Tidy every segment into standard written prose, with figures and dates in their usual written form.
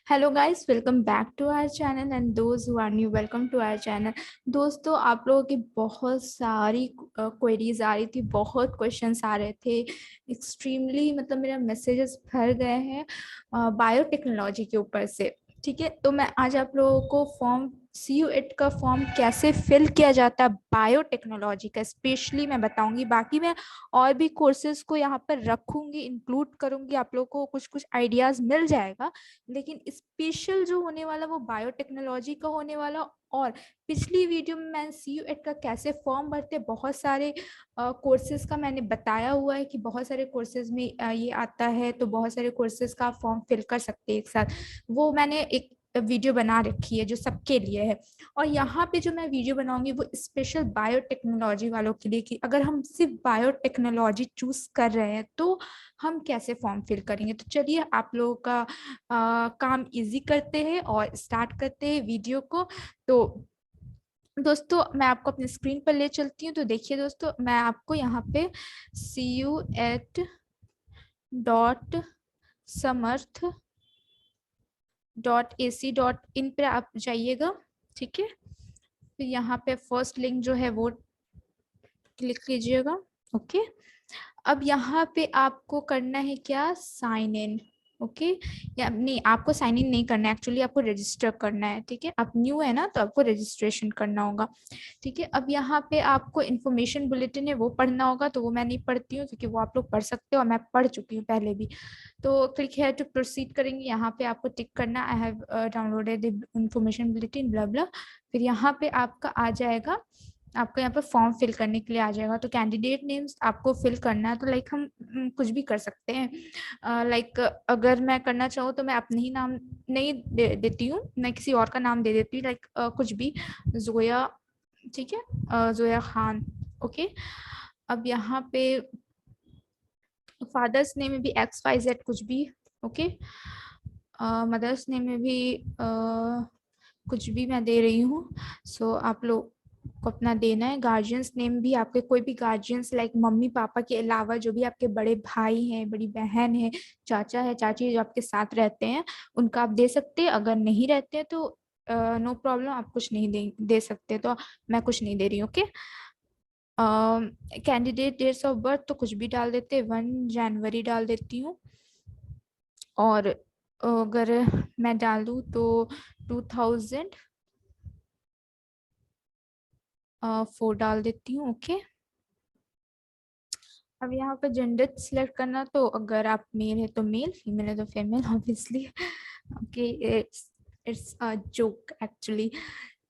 Hello guys, welcome back to our channel and those who are new, welcome to our channel. दोस्तों, आप लोगों की बहुत सारी क्वेरीज आ रही थी, बहुत क्वेश्चंस आ रहे थे। एक्सट्रीमली मतलब मेरा मैसेजेस भर गए हैं बायोटेक्नोलॉजी के ऊपर से। ठीक है, तो मैं आज आप लोगों को फॉर्म CU8 का फॉर्म कैसे फिल किया जाता है बायोटेक्नोलॉजी का स्पेशली मैं बताऊंगी। बाकी मैं और भी कोर्सेज को यहाँ पर रखूंगी, इंक्लूड करूंगी, आप लोगों को कुछ कुछ आइडियाज मिल जाएगा। लेकिन स्पेशल जो होने वाला वो बायोटेक्नोलॉजी का होने वाला। और पिछली वीडियो में मैंने CU8 का कैसे फॉर्म भरते बहुत सारे कोर्सेज का मैंने बताया हुआ है कि बहुत सारे कोर्सेज में ये आता है, तो बहुत सारे कोर्सेज का फॉर्म फिल कर सकते हैं एक साथ। वो मैंने एक वीडियो बना रखी है जो सबके लिए है। और यहाँ पे जो मैं वीडियो बनाऊंगी वो स्पेशल बायोटेक्नोलॉजी वालों के लिए, कि अगर हम सिर्फ बायोटेक्नोलॉजी चूज कर रहे हैं तो हम कैसे फॉर्म फिल करेंगे। तो चलिए आप लोगों का काम इजी करते हैं और स्टार्ट करते हैं वीडियो को। तो दोस्तों, मैं आपको अपने स्क्रीन पर ले चलती हूँ। तो देखिए दोस्तों, मैं आपको यहाँ पे CU8.समर्थ.ac.in पे आप जाइएगा। ठीक है, फिर यहाँ पे फर्स्ट लिंक जो है वो क्लिक कीजिएगा। ओके, अब यहाँ पे आपको करना है क्या, साइन इन। ओके, या नहीं, आपको साइन इन नहीं करना है, एक्चुअली आपको रजिस्टर करना है। ठीक है, आप न्यू है ना, तो आपको रजिस्ट्रेशन करना होगा। ठीक है, अब यहाँ पे आपको इन्फॉर्मेशन बुलेटिन है वो पढ़ना होगा, तो वो मैं नहीं पढ़ती हूँ क्योंकि वो आप लोग पढ़ सकते हो और मैं पढ़ चुकी हूँ पहले भी। तो क्लिक है टू प्रोसीड करेंगे, यहाँ पे आपको टिक करना, I have downloaded information bulletin blah blah. फिर यहाँ पे आपका आ जाएगा, आपको यहाँ पे फॉर्म फिल करने के लिए आ जाएगा। तो कैंडिडेट नेम्स आपको फिल करना है। तो लाइक हम कुछ भी कर सकते हैं। लाइक अगर मैं करना चाहूँ तो मैं अपने ही नाम नहीं देती हूँ, मैं किसी और का नाम दे देती हूँ, लाइक कुछ भी, जोया। ठीक है, जोया खान। ओके, अब यहाँ पे फादर्स नेम में भी XYZ कुछ भी। ओके, मदर्स नेम में भी कुछ भी मैं दे रही हूँ। सो आप लोग को अपना देना है। गार्जियंस नेम भी आपके कोई भी गार्जियंस, लाइक मम्मी पापा के अलावा जो भी आपके बड़े भाई हैं, बड़ी बहन है, चाचा है, चाची है, जो आपके साथ रहते हैं, उनका आप दे सकते हैं। अगर नहीं रहते हैं तो नो प्रॉब्लम, आप कुछ नहीं दे सकते। तो मैं कुछ नहीं दे रही हूँ। Okay, candidate dates of birth तो कुछ भी डाल देते, 1 जनवरी डाल देती हूँ। और अगर मैं डालूँ तो 2004 डाल देती हूँ। ओके, अब यहाँ पे जेंडर सिलेक्ट करना, तो अगर आप मेल है तो मेल, फीमेल है तो female obviously. Okay, it's it's a joke actually.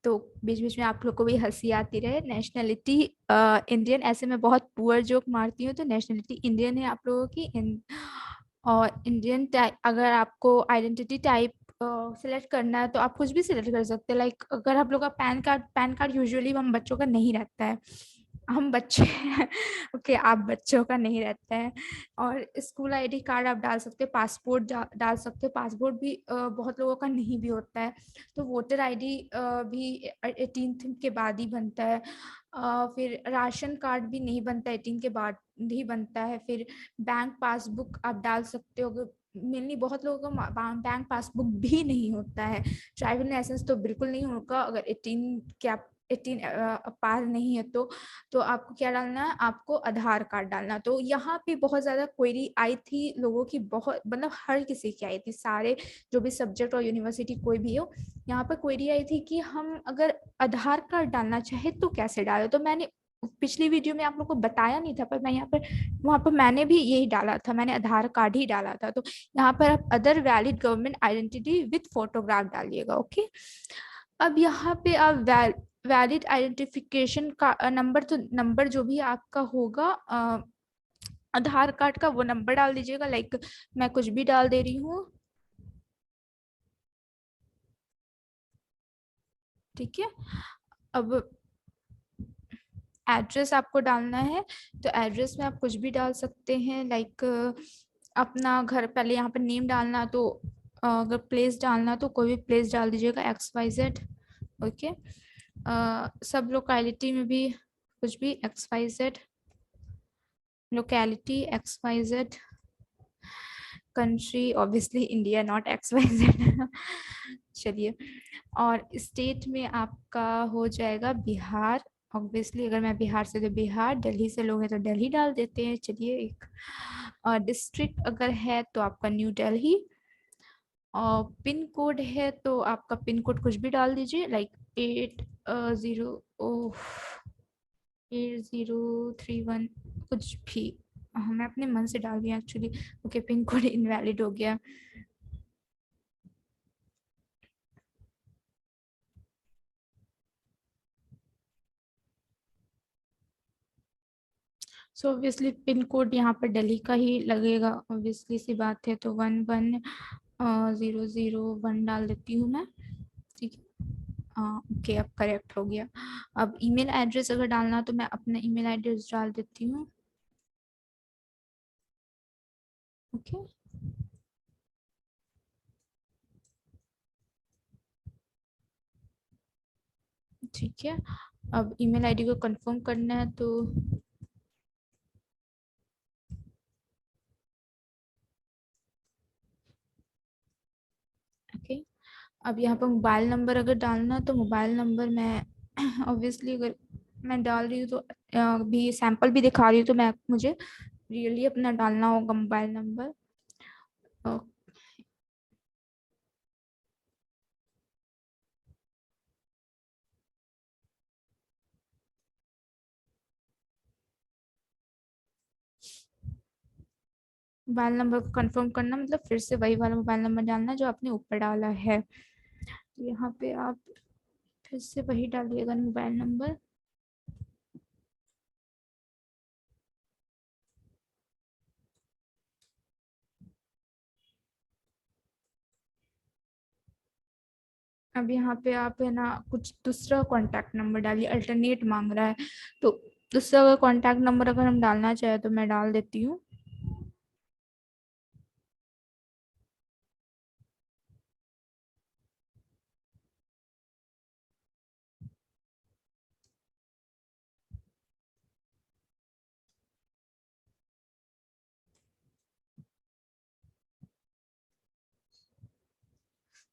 तो बीच बीच में आप लोग को भी हंसी आती रहे। नेशनलिटी इंडियन, ऐसे मैं बहुत पुअर जोक मारती हूँ, तो नेशनलिटी इंडियन है आप लोगों की। और इंडियन टाइप, अगर आपको आइडेंटिटी टाइप सिलेक्ट करना है तो आप कुछ भी सिलेक्ट कर सकते हैं। लाइक अगर आप लोग का पैन कार्ड यूजुअली हम बच्चों का नहीं रहता है, हम बच्चे हैं। ओके, आप बच्चों का नहीं रहता है। और स्कूल आईडी कार्ड आप डाल सकते हैं, पासपोर्ट डाल सकते हो। पासपोर्ट भी बहुत लोगों का नहीं भी होता है। तो वोटर आईडी भी 18 के बाद ही बनता है। फिर राशन कार्ड भी नहीं बनता, 18 के बाद ही बनता है। फिर बैंक पासबुक आप डाल सकते हो। मेनली बहुत लोगों का बैंक पासबुक भी नहीं होता है। ड्राइविंग लाइसेंस तो बिल्कुल नहीं होगा अगर 18 के आप 18 पार नहीं है तो आपको क्या डालना है, आपको आधार कार्ड डालना। तो यहाँ पे बहुत ज्यादा क्वेरी आई थी लोगों की, बहुत मतलब हर किसी की आई थी, सारे जो भी सब्जेक्ट और यूनिवर्सिटी कोई भी हो, यहाँ पर क्वेरी आई थी कि हम अगर आधार कार्ड डालना चाहे तो कैसे डाले। तो मैंने पिछली वीडियो में आप लोग को बताया नहीं था, पर मैं यहाँ पर वहां पर मैंने भी यही डाला था, मैंने आधार कार्ड ही डाला था। तो यहाँ पर आप other valid government identity with photograph डालिएगा। ओके, अब यहाँ पे आप वैलिड आइडेंटिफिकेशन का नंबर, तो नंबर जो भी आपका होगा आधार कार्ड का, वो नंबर डाल दीजिएगा। लाइक मैं कुछ भी डाल दे रही हूँ। ठीक है, अब एड्रेस आपको डालना है, तो एड्रेस में आप कुछ भी डाल सकते हैं। लाइक अपना घर, पहले यहाँ पर नेम डालना, तो अगर प्लेस डालना तो कोई भी प्लेस डाल दीजिएगा, XYZ। ओके, सब लोकेलिटी में भी कुछ भी XYZ, locality XYZ। Country obviously India, not XYZ। चलिए, और स्टेट में आपका हो जाएगा बिहार। ऑब्वियसली अगर मैं बिहार से तो बिहार, दिल्ली से लोग हैं तो दिल्ली डाल देते हैं। चलिए, एक डिस्ट्रिक्ट अगर है तो आपका न्यू दिल्ली, और पिन कोड है तो आपका पिन कोड कुछ भी डाल दीजिए, लाइक 8031 कुछ भी। मैं अपने मन से डाल दिया actually. Okay, pin code invalid हो गया। सो ऑब्वियसली पिन कोड यहाँ पर दिल्ली का ही लगेगा, ऑब्वियसली सी बात है। तो 11001 डाल देती हूँ मैं। ठीक है, ओके, अब करेक्ट हो गया। अब ईमेल एड्रेस अगर डालना तो मैं अपना ईमेल एड्रेस डाल देती हूँ। ओके, ठीक है। अब ईमेल आईडी को कंफर्म करना है तो ओके। अब यहाँ पर मोबाइल नंबर अगर डालना तो मोबाइल नंबर मैं ऑब्वियसली अगर मैं डाल रही हूँ तो भी सैंपल भी दिखा रही हूँ, तो मैं मुझे रियली अपना डालना होगा मोबाइल नंबर। मोबाइल नंबर को कंफर्म करना मतलब फिर से वही वाला मोबाइल नंबर डालना जो आपने ऊपर डाला है। यहाँ पे आप फिर से वही डालिएगा मोबाइल नंबर। अब यहाँ पे आप है ना कुछ दूसरा कॉन्टैक्ट नंबर डालिए, अल्टरनेट मांग रहा है तो दूसरा कॉन्टैक्ट नंबर अगर हम डालना चाहे तो मैं डाल देती हूँ।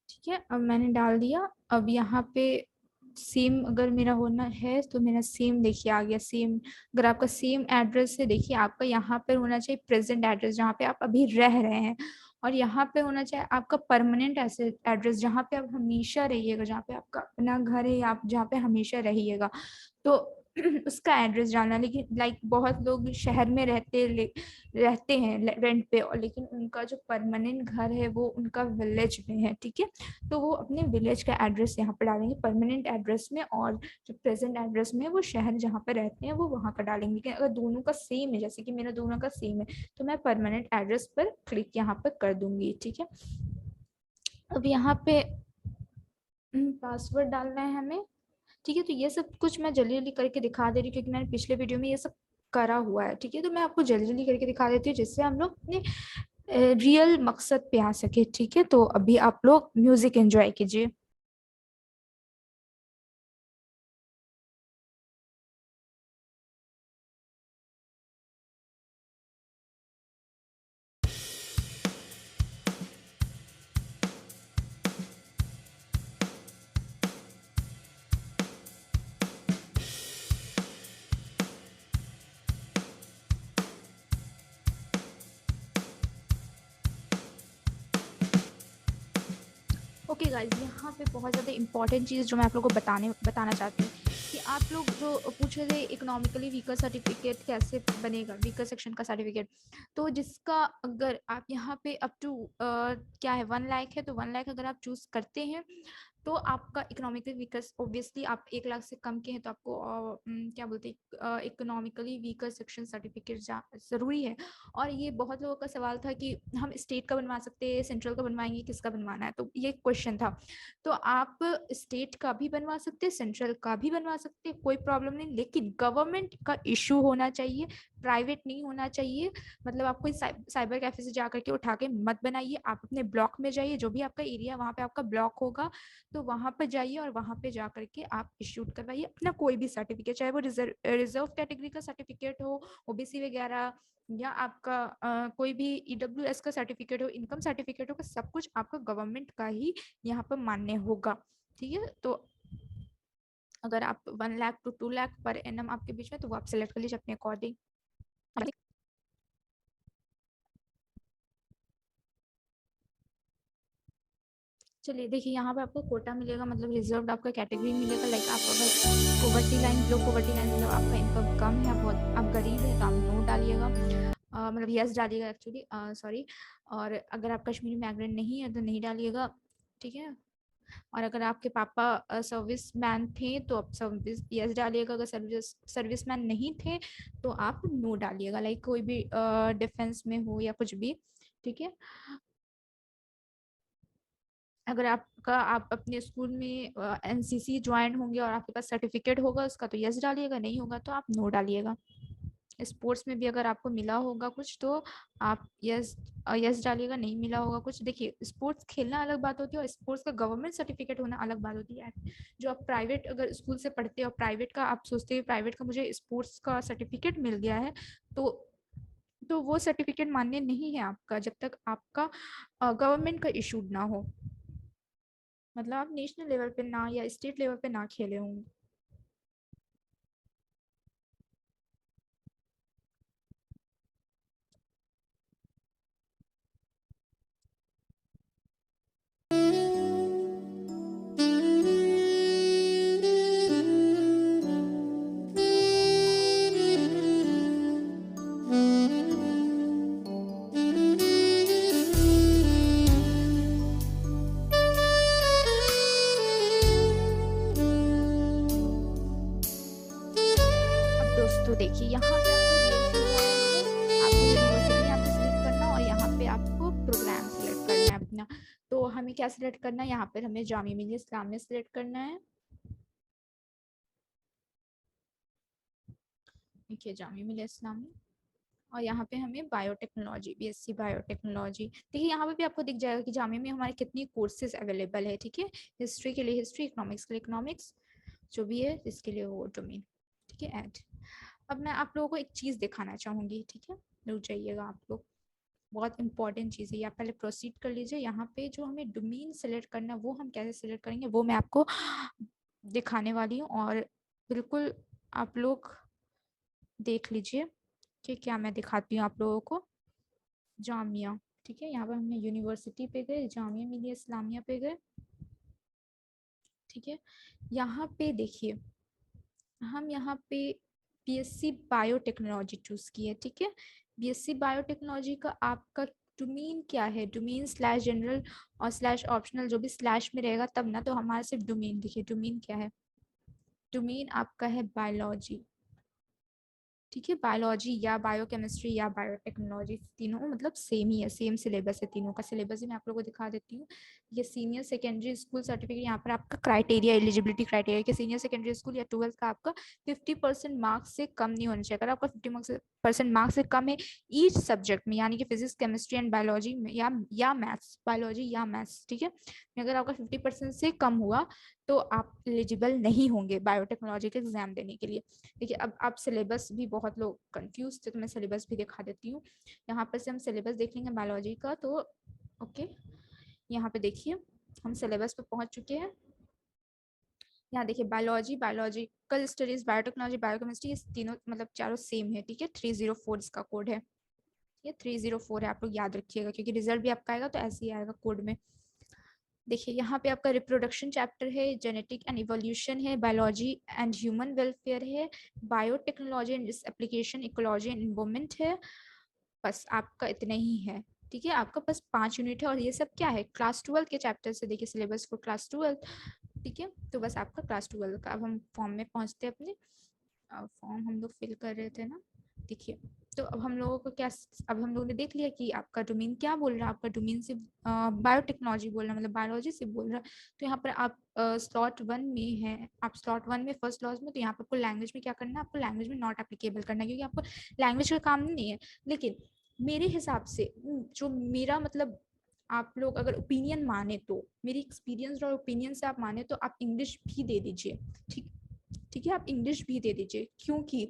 ठीक है, अब मैंने डाल दिया। अब यहाँ पे सेम अगर मेरा होना है तो मेरा सेम देखिए आ गया सेम। अगर आपका सेम एड्रेस है, देखिए आपका यहाँ पे होना चाहिए प्रेजेंट एड्रेस जहाँ पे आप अभी रह रहे हैं, और यहाँ पे होना चाहिए आपका परमानेंट ऐसे एड्रेस जहाँ पे आप हमेशा रहिएगा, जहाँ पे आपका अपना घर है या आप जहाँ पे हमेशा रहिएगा। तो उसका एड्रेस डालना। लेकिन लाइक बहुत लोग शहर में रहते हैं रेंट पे, और लेकिन उनका जो परमानेंट घर है वो उनका विलेज में है। ठीक है, तो वो अपने विलेज का एड्रेस यहाँ पे डालेंगे परमानेंट एड्रेस में, और जो प्रेजेंट एड्रेस में है वो शहर जहाँ पे रहते हैं वो वहाँ का डालेंगे। लेकिन अगर दोनों का सेम है, जैसे कि मेरा दोनों का सेम है, तो मैं परमानेंट एड्रेस पर क्लिक यहाँ पर कर दूंगी। ठीक है, अब यहाँ पे पासवर्ड डालना है हमें। ठीक है, तो ये सब कुछ मैं जल्दी जल्दी करके दिखा दे रही हूँ क्योंकि मैंने पिछले वीडियो में ये सब करा हुआ है। ठीक है, तो मैं आपको जल्दी जल्दी करके दिखा देती हूँ जिससे हम लोग अपने रियल मकसद पे आ सके। ठीक है, तो अभी आप लोग म्यूजिक एंजॉय कीजिए। ओके गाइज, यहाँ पे बहुत ज़्यादा इंपॉर्टेंट चीज़ जो मैं आप लोगों को बताना चाहती हूँ कि आप लोग जो पूछ रहे थे इकोनॉमिकली वीकर सर्टिफिकेट कैसे बनेगा, वीकर सेक्शन का सर्टिफिकेट। तो जिसका अगर आप यहाँ पे अप टू क्या है 1 लाख है, तो 1 लाख अगर आप चूज़ करते हैं तो आपका इकोनॉमिकली वीकर, ऑब्वियसली आप 1 लाख से कम के हैं तो आपको क्या बोलते हैं इकोनॉमिकली वीकर सेक्शन सर्टिफिकेट ज़रूरी है। और ये बहुत लोगों का सवाल था कि हम स्टेट का बनवा सकते हैं, सेंट्रल का बनवाएंगे, किसका बनवाना है, तो ये क्वेश्चन था। तो आप स्टेट का भी बनवा सकते हैं, सेंट्रल का भी बनवा सकते हैं, कोई प्रॉब्लम नहीं, लेकिन गवर्नमेंट का इशू होना चाहिए, प्राइवेट नहीं होना चाहिए। मतलब आप कोई साइबर कैफे से जा करके उठा के मत बनाइए, आप अपने ब्लॉक में जाइए, जो भी आपका एरिया वहाँ पे आपका ब्लॉक होगा, तो वहां पर जाइए और वहां पे जा करके आप इश्यूड करवाइए अपना कोई भी सर्टिफिकेट, चाहे वो रिजर्व कैटेगरी का सर्टिफिकेट हो, ओबीसी वगैरह, या आपका कोई भी ईडब्ल्यूएस का सर्टिफिकेट हो, इनकम सर्टिफिकेट हो, सब कुछ आपका गवर्नमेंट का ही यहाँ पर मान्य होगा। ठीक है, तो अगर आप 1 lakh to 2 lakh per annum आपके बीच में, तो वो आप सिलेक्ट कर लीजिए अपने अकॉर्डिंग। चलिए देखिए, यहाँ पे आपको कोटा मिलेगा, मतलब रिजर्व्ड आपका कैटेगरी मिलेगा। लाइक आप अगर पोवर्टी लाइन, लो पोवर्टी लाइन, मतलब आपका इनकम कम है, आप बहुत आप गरीब है, तो आप नो डालिएगा, मतलब यस डालिएगा एक्चुअली, सॉरी। और अगर आप कश्मीरी मैग्रेंट नहीं है तो नहीं डालिएगा, ठीक है। और अगर आपके पापा सर्विस मैन थे तो आप सर्विस यस डालिएगा, अगर सर्विस मैन नहीं थे तो आप नो डालिएगा, लाइक कोई भी डिफेंस में हो या कुछ भी, ठीक है। अगर आपका आप अपने स्कूल में एनसीसी ज्वाइन होंगे और आपके पास सर्टिफिकेट होगा उसका, तो यस डालिएगा, नहीं होगा तो आप नो डालिएगा। स्पोर्ट्स में भी अगर आपको मिला होगा कुछ तो आप यस यस डालिएगा, नहीं मिला होगा कुछ। देखिए, स्पोर्ट्स खेलना अलग बात होती है और स्पोर्ट्स का गवर्नमेंट सर्टिफिकेट होना अलग बात होती है। जो आप प्राइवेट अगर स्कूल से पढ़ते हो, प्राइवेट का आप सोचते हैं प्राइवेट का मुझे स्पोर्ट्स का सर्टिफिकेट मिल गया है, तो वो सर्टिफिकेट मान्य नहीं है आपका जब तक आपका गवर्नमेंट का इशूड ना हो, मतलब आप नेशनल लेवल पे ना या स्टेट लेवल पे ना खेले होंगे। अब दोस्तों देखिए, यहाँ पे आपको रियल चीज है, आपको यूनिवर्सिटी यहाँ पे सिलेक्ट करना और यहाँ पे आपको प्रोग्राम सिलेक्ट करना है अपना। तो हमें क्या सिलेक्ट करना है, यहाँ पे हमें जामिया मिलिया इस्लामिया सिलेक्ट करना है। देखिए, जामिया मिलिया इस्लामिया, और यहाँ पे हमें बायोटेक्नोलॉजी, बीएससी बायोटेक्नोलॉजी। देखिए, यहाँ पे भी आपको दिख जाएगा कि जामिया में हमारे कितनी कोर्सेज अवेलेबल है, ठीक है। हिस्ट्री के लिए हिस्ट्री, इकोनॉमिक्स के लिए इकोनॉमिक्स, जो भी है इसके लिए वो डोमेन, ठीक है। एड अब मैं आप लोगों को एक चीज दिखाना चाहूंगी, ठीक है, रुक जाइएगा आप लोग, बहुत इंपॉर्टेंट चीज़ है। या पहले प्रोसीड कर लीजिए। यहाँ पे जो हमें डोमेन सेलेक्ट करना है वो हम कैसे सेलेक्ट करेंगे वो मैं आपको दिखाने वाली हूँ, और बिल्कुल आप लोग देख लीजिए कि क्या मैं दिखाती हूँ आप लोगों को। जामिया, ठीक है, यहाँ पर हमने यूनिवर्सिटी पे गए, जामिया मिलिया इस्लामिया पे गए, ठीक है। यहाँ पे देखिए, हम यहाँ पे बीएससी बायोटेक्नोलॉजी चूज किए, ठीक है। बीएससी बायोटेक्नोलॉजी का आपका डोमेन क्या है, डोमेन स्लैश जनरल और स्लैश ऑप्शनल, जो भी स्लैश में रहेगा तब ना, तो हमारा सिर्फ डोमेन। देखिए डोमेन क्या है, डोमेन आपका है बायोलॉजी, ठीक है। बायोलॉजी या बायोकेमिस्ट्री या बायोटेक्नोलॉजी, तीनों मतलब सेम ही है, सेम सिलेबस है, तीनों का सिलेबस ही मैं आप लोगों को दिखा देती हूँ। ये सीनियर सेकेंडरी स्कूल सर्टिफिकेट, यहाँ पर आपका क्राइटेरिया, एलिजिबिलिटी क्राइटेरिया कि सीनियर सेकेंडरी स्कूल या 12th का आपका 50% मार्क्स से कम नहीं होना चाहिए। अगर आपका 50% मार्क्स से कम है ईच सब्जेक्ट में, यानी कि फिजिक्स केमिस्ट्री एंड बायोलॉजी में, या मैथ्स, बायोलॉजी या मैथ्स, ठीक है, अगर आपका 50% से कम हुआ तो आप एलिजिबल नहीं होंगे बायोटेक्नोलॉजी के एग्जाम देने के लिए। देखिए, अब आप सिलेबस भी, बहुत लोग कंफ्यूज थे तो मैं सिलेबस भी दिखा देती हूँ। यहाँ पर से हम सिलेबस देख लेंगे बायोलॉजी का, तो ओके, यहाँ पे देखिए हम सिलेबस पे पहुंच चुके हैं। यहाँ देखिए, biology, biological studies, biotechnology, biochemistry, ये तीनों मतलब चारों सेम है, ठीक है। 304 इसका कोड है, ये 304 है, आप लोग याद रखिएगा क्योंकि रिजल्ट भी आपका आएगा तो ऐसे ही आएगा कोड में। देखिए, यहाँ पे आपका रिप्रोडक्शन चैप्टर है, जेनेटिक एंड इवोल्यूशन है, बायोलॉजी एंड ह्यूमन वेलफेयर है, biotechnology and application, ecology and environment है। बस आपका इतना ही है, ठीक है। आपका बस 5 यूनिट है और ये सब क्या है, क्लास 12 के चैप्टर से। देखिए सिलेबस फॉर क्लास 12, ठीक है। तो बस आपका क्लास 12 का। अब हम फॉर्म में पहुंचते हैं अपने। फॉर्म हम लोग फिल कर रहे थे ना, देखिए। तो अब हम लोगों को क्या, अब हम लोगों ने देख लिया कि आपका डोमेन क्या बोल रहा है, आपका डोमेन से बायोटेक्नोलॉजी बोल रहा है, मतलब बायोलॉजी से बोल रहा है। तो यहाँ पर आप स्लॉट 1 में है, आप स्लॉट 1 में फर्स्ट लॉज में, तो यहाँ पर आपको लैंग्वेज में क्या करना है, आपको लैंग्वेज में नॉट एप्लीकेबल करना है, क्योंकि आपको लैंग्वेज का काम नहीं है। लेकिन मेरे हिसाब से जो मेरा मतलब आप लोग अगर ओपिनियन माने तो, मेरी एक्सपीरियंस और ओपिनियन से आप माने तो आप इंग्लिश भी दे दीजिए। ठीक ठीक है, आप इंग्लिश भी दे दीजिए, क्योंकि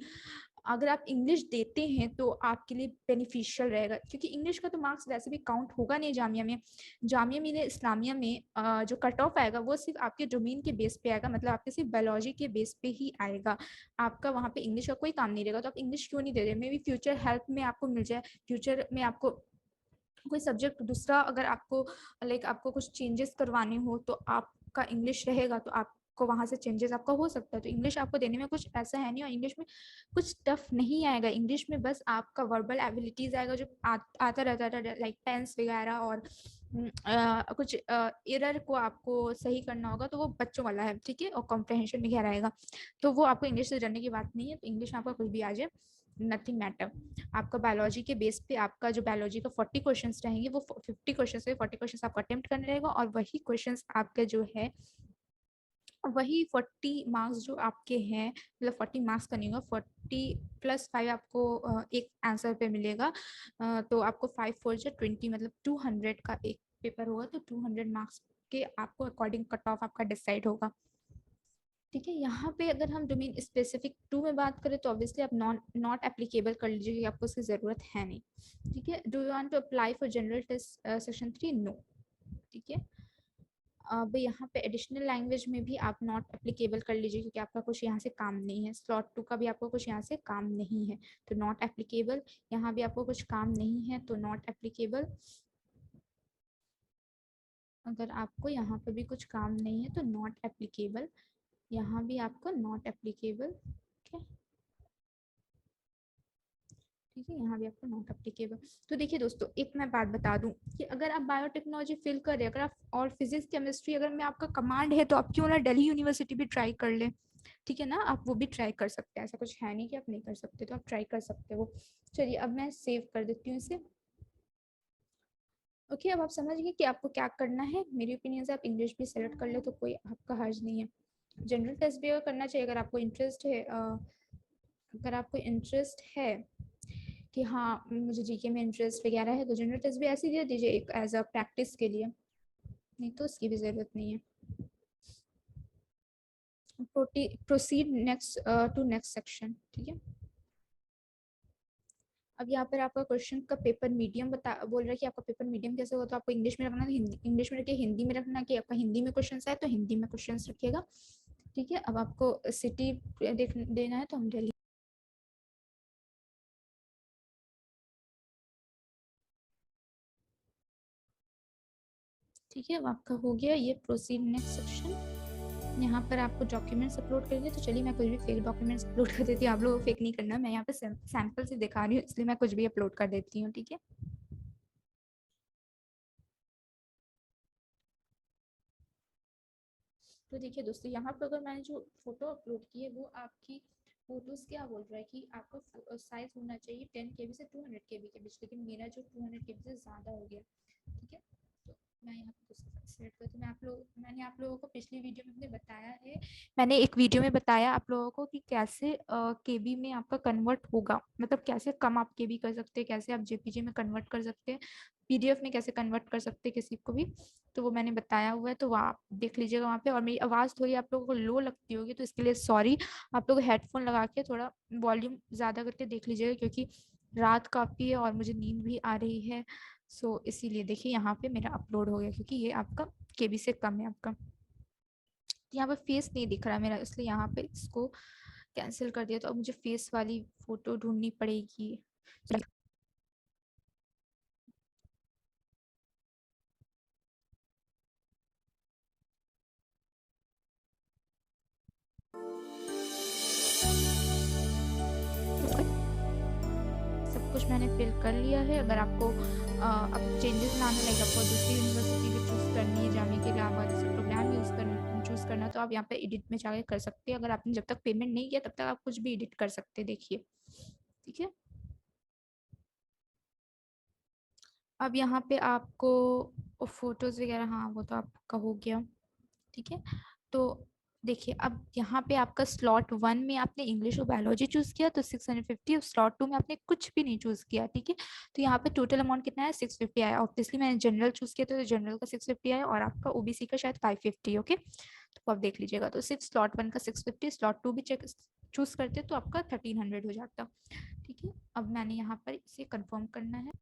अगर आप इंग्लिश देते हैं तो आपके लिए बेनिफिशियल रहेगा, क्योंकि इंग्लिश का तो मार्क्स वैसे भी काउंट होगा नहीं जामिया में। जामिया मिलिया इस्लामिया में जो कट ऑफ आएगा वो सिर्फ आपके डोमेन के बेस पे आएगा, मतलब आपके सिर्फ बायोलॉजी के बेस पे ही आएगा। आपका वहाँ पे इंग्लिश का कोई काम नहीं रहेगा, तो आप इंग्लिश क्यों नहीं दे रहे? मे बी फ्यूचर हेल्प में आपको मिल जाए, फ्यूचर में आपको कोई सब्जेक्ट दूसरा अगर आपको लाइक आपको कुछ चेंजेस करवाने हो तो आपका इंग्लिश रहेगा, तो आपको वहाँ से चेंजेस आपका हो सकता है। तो इंग्लिश आपको देने में कुछ ऐसा है नहीं, और इंग्लिश में कुछ टफ नहीं आएगा। इंग्लिश में बस आपका वर्बल एबिलिटीज आएगा जो आता रहता है, लाइक टेंस वगैरह, और कुछ एरर को आपको सही करना होगा, तो वो बच्चों वाला है, ठीक है, और कॉम्प्रहेंशन में गहरा आएगा। तो वो आपको इंग्लिश से डरने की बात नहीं है। तो इंग्लिश में आपका कुछ भी आ जाए, नथिंग मैटर। आपका बायोलॉजी के बेस पे आपका जो बायोलॉजी का 40 क्वेश्चंस रहेंगे, वो 50 क्वेश्चंस से 40 क्वेश्चंस आपको अटेम्प्ट करने रहेगा, और वही क्वेश्चंस आपके जो है वही 40 मार्क्स जो आपके हैं, मतलब 40 मार्क्स का नहीं होगा, 40+5 आपको एक आंसर पे मिलेगा। तो आपको 5×4 = 20, मतलब 200 का एक पेपर होगा, तो 200 मार्क्स के आपको अकॉर्डिंग कट ऑफ आपका डिसाइड होगा। ठीक है, यहाँ पे अगर हम डोमेन स्पेसिफिक 2 में बात करें तो ऑब्वियसली आप नॉट एप्लीकेबल कर लीजिए, क्योंकि आपको उसकी ज़रूरत है नहीं। ठीक है, do you want to apply for general test section 3? No. ठीक है, अब यहाँ पे एडिशनल लैंग्वेज में भी आप नॉट एप्लीकेबल कर लीजिए, क्योंकि आपका कुछ यहाँ से काम नहीं है। स्लॉट 2 का भी आपको कुछ यहाँ से काम नहीं है, तो नॉट एप्लीकेबल। यहाँ भी आपको कुछ काम नहीं है, तो नॉट एप्लीकेबल। अगर आपको यहाँ पे भी कुछ काम नहीं है तो नॉट एप्लीकेबल। यहाँ भी आपको नॉट एप्लीकेबल। ठीक है, ठीक है, यहाँ भी आपको नॉट एप्लीकेबल। तो देखिए दोस्तों, एक मैं बात बता दूं कि अगर आप बायोटेक्नोलॉजी फिल कर रहे हैं, अगर आप और फिजिक्स केमिस्ट्री अगर में आपका कमांड है, तो आप क्यों ना दिल्ली यूनिवर्सिटी भी ट्राई कर लें। ठीक है ना, आप वो भी ट्राई कर सकते हैं, ऐसा कुछ है नहीं कि आप नहीं कर सकते, तो आप ट्राई कर सकते हो। चलिए, अब मैं सेव कर देती हूँ इसे। ओके, अब आप समझ गए कि आपको क्या करना है। मेरी ओपिनियन से आप इंग्लिश भी सेलेक्ट कर ले तो कोई आपका हर्ज नहीं है। जनरल टेस्ट भी अगर करना चाहिए, अगर आपको इंटरेस्ट है, अगर आपको इंटरेस्ट है कि हाँ मुझे जीके में इंटरेस्ट वगैरह है, तो जनरल टेस्ट भी ऐसे ही दे दीजिए एक एज अ प्रैक्टिस के लिए, नहीं तो उसकी भी ज़रूरत नहीं है। Proceed next to next section. ठीक है, अब यहाँ पर आपका क्वेश्चन का पेपर मीडियम बता बोल रहा है कि आपका पेपर मीडियम कैसे होगा, तो आपको इंग्लिश में रखना, हिंदी इंग्लिश में रखिए, हिंदी में रखना कि आपका हिंदी में क्वेश्चन आए तो हिंदी में क्वेश्चन रखिएगा। ठीक है, अब आपको सिटी देना है, तो हम दिल्ली। ठीक है, अब आपका हो गया ये प्रोसीड नेक्स्ट सेक्शन। यहाँ पर आपको डॉक्यूमेंट्स अपलोड करेंगे, तो चलिए मैं कुछ भी फेक डॉक्यूमेंट्स अपलोड कर देती हूँ। आप लोगों को फेक नहीं करना, मैं यहाँ पे सैंपल से दिखा रही हूँ, इसलिए मैं कुछ भी अपलोड कर देती हूँ। ठीक है, तो देखिए दोस्तों, यहाँ पर अगर मैंने जो फोटो अपलोड की है वो आपकी फोटोज क्या बोल रहा है कि आपका साइज होना चाहिए 10 KB से 200 KB के बीच, लेकिन मेरा जो 200 KB से ज़्यादा हो गया। ठीक है, तो मैं यहाँ पे सिलेक्ट करती हूँ। मैंने आप लोगों को पिछली वीडियो में बताया है, मैंने एक वीडियो में बताया आप लोगों को कि कैसे केबी में आपका कन्वर्ट होगा, मतलब कैसे कम आप केबी कर सकते हैं, कैसे आप जेपीजी में कन्वर्ट कर सकते हैं, पीडीएफ में कैसे कन्वर्ट कर सकते हैं किसी को भी, तो वो मैंने बताया हुआ है, तो वो आप देख लीजिएगा वहाँ पे। और मेरी आवाज़ थोड़ी आप लोगों को लो लगती होगी, तो इसके लिए सॉरी। आप लोग हेडफोन लगा के थोड़ा वॉल्यूम ज़्यादा करके देख लीजिएगा, क्योंकि रात काफ़ी है और मुझे नींद भी आ रही है। सो इसीलिए देखिए यहाँ पे मेरा अपलोड हो गया, क्योंकि ये आपका केबी से कम है आपका। यहाँ पे फेस नहीं दिख रहा मेरा, इसलिए यहाँ पे इसको कैंसिल कर दिया, तो अब मुझे फेस वाली फोटो ढूंढनी पड़ेगी। सब कुछ मैंने फिल कर लिया है। अगर आपको अब चेंजेस लाना, लाइक आपको दूसरी यूनिवर्सिटी भी चूज़ करनी है, जाने के अलावा जैसे प्रोग्राम चूज़ करना, तो आप यहाँ पे एडिट में जाके कर सकते हैं। अगर आपने जब तक पेमेंट नहीं किया तब तक आप कुछ भी एडिट कर सकते हैं, देखिए। ठीक है, अब यहाँ पे आपको फोटोज़ वगैरह, हाँ वो तो आपका हो गया। ठीक है, तो देखिए अब यहाँ पे आपका स्लॉट 1 में आपने इंग्लिश और बायोलॉजी चूज किया तो 650, और स्लॉट 2 में आपने कुछ भी नहीं चूज किया, ठीक है। तो यहाँ पे टोटल अमाउंट कितना है, 650 आया। ऑब्वियसली मैंने जनरल चूज किया तो जनरल का 650 आया, और आपका ओबीसी का शायद 550। ओके, तो आप देख लीजिएगा। तो सिर्फ स्लॉट 1 का 650, स्लॉट 2 भी चेक चूज करते तो आपका 1300 हो जाता, ठीक है। अब मैंने यहाँ पर इसे कंफर्म करना है।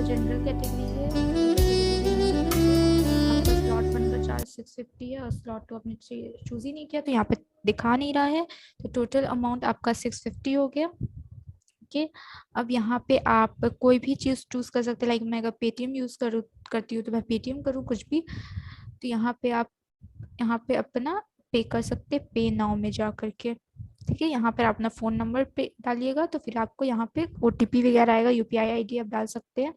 जनरल कैटेगरी है, आपका स्लॉट 1 का चार्ज 650 है, और स्लॉट 2 आपने चूज ही नहीं किया तो यहाँ पे दिखा नहीं रहा है। तो टोटल अमाउंट आपका 650 हो गया। ओके, अब यहाँ पे आप कोई भी चीज़ चूज कर सकते हैं। लाइक मैं अगर पेटीएम यूज करूँ करती हूँ तो मैं पेटीएम करूँ कुछ भी। तो यहाँ पे आप यहाँ पे अपना पे कर सकते, पे नाउ में जा करके, ठीक है। यहाँ पर आप अपना फ़ोन नंबर पे डालिएगा तो फिर आपको यहाँ पे ओटीपी वगैरह आएगा, यूपीआई आईडी आप डाल सकते हैं,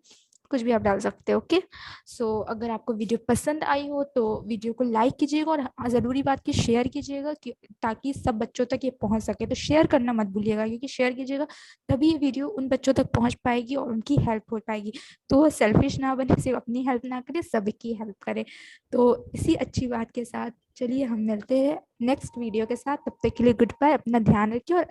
कुछ भी आप डाल सकते हो। ओके, सो अगर आपको वीडियो पसंद आई हो तो वीडियो को लाइक कीजिएगा, और ज़रूरी बात की शेयर कीजिएगा कि ताकि सब बच्चों तक ये पहुंच सके। तो शेयर करना मत भूलिएगा, क्योंकि शेयर कीजिएगा तभी ये वीडियो उन बच्चों तक पहुंच पाएगी और उनकी हेल्प हो पाएगी। तो सेल्फिश ना बने, सिर्फ अपनी हेल्प ना करे, सबकी हेल्प करे। तो इसी अच्छी बात के साथ चलिए हम मिलते हैं नेक्स्ट वीडियो के साथ। तब तक के लिए गुड बाय, अपना ध्यान रखिए और